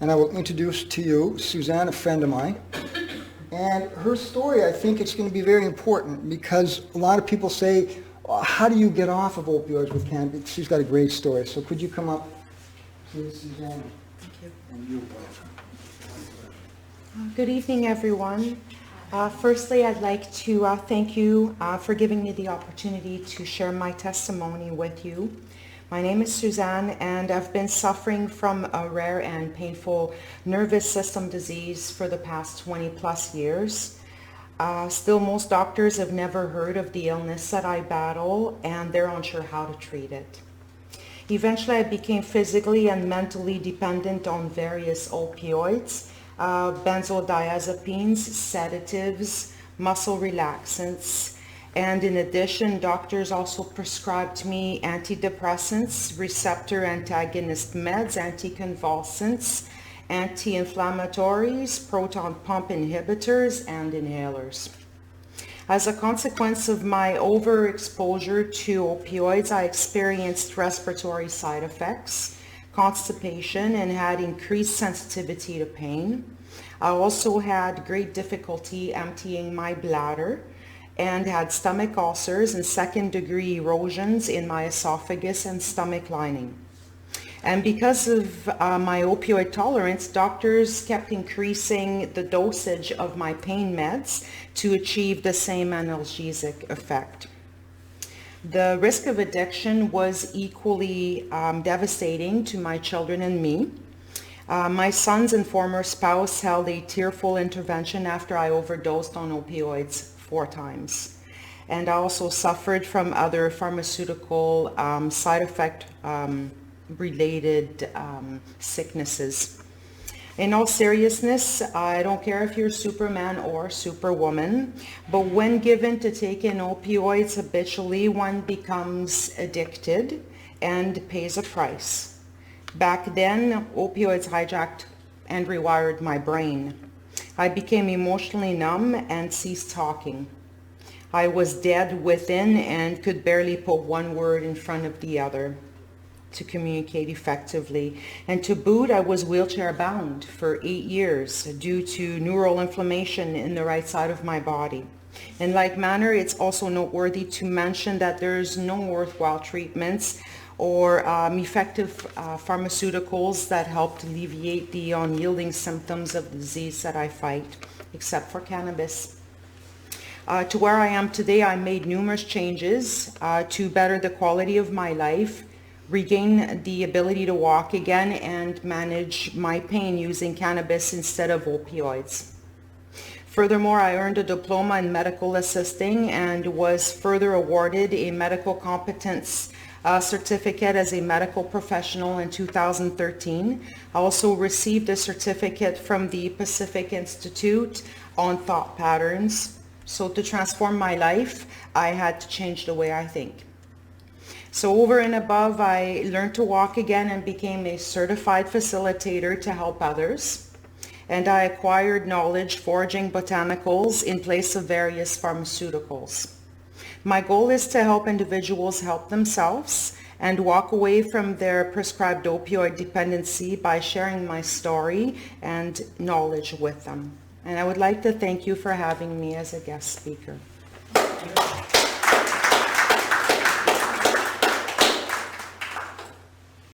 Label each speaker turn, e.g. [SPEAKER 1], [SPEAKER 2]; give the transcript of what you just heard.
[SPEAKER 1] and I will introduce to you Suzanne, a friend of mine. And her story, I think it's going to be very important because a lot of people say, how do you get off of opioids with cannabis? She's got a great story. So could you come up, please, Suzanne?
[SPEAKER 2] Thank you.
[SPEAKER 1] And you, both.
[SPEAKER 2] Good evening, everyone. Firstly, I'd like to thank you for giving me the opportunity to share my testimony with you. My name is Suzanne, and I've been suffering from a rare and painful nervous system disease for the past 20 plus years. Still, most doctors have never heard of the illness that I battle, and they're unsure how to treat it. Eventually, I became physically and mentally dependent on various opioids, benzodiazepines, sedatives, muscle relaxants, and in addition, doctors also prescribed me antidepressants, receptor antagonist meds, anticonvulsants, anti-inflammatories, proton pump inhibitors, and inhalers. As a consequence of my overexposure to opioids, I experienced respiratory side effects, constipation, and had increased sensitivity to pain. I also had great difficulty emptying my bladder and had stomach ulcers and second-degree erosions in my esophagus and stomach lining. And because of my opioid tolerance, doctors kept increasing the dosage of my pain meds to achieve the same analgesic effect. The risk of addiction was equally devastating to my children and me. My sons and former spouse held a tearful intervention after I overdosed on opioids 4 times. And I also suffered from other pharmaceutical side effect related sicknesses. In all seriousness, I don't care if you're Superman or Superwoman, but when given to take in opioids habitually, one becomes addicted and pays a price. Back then, opioids hijacked and rewired my brain. I became emotionally numb and ceased talking. I was dead within and could barely put one word in front of the other to communicate effectively. And to boot, I was wheelchair bound for 8 years due to neural inflammation in the right side of my body. In like manner, it's also noteworthy to mention that there's no worthwhile treatments or effective pharmaceuticals that help to alleviate the unyielding symptoms of the disease that I fight, except for cannabis. To where I am today, I made numerous changes to better the quality of my life, regain the ability to walk again, and manage my pain using cannabis instead of opioids. Furthermore, I earned a diploma in medical assisting and was further awarded a medical competence certificate as a medical professional in 2013. I also received a certificate from the Pacific Institute on thought patterns. So to transform my life, I had to change the way I think. So over and above, I learned to walk again and became a certified facilitator to help others. And I acquired knowledge foraging botanicals in place of various pharmaceuticals. My goal is to help individuals help themselves and walk away from their prescribed opioid dependency by sharing my story and knowledge with them. And I would like to thank you for having me as a guest speaker.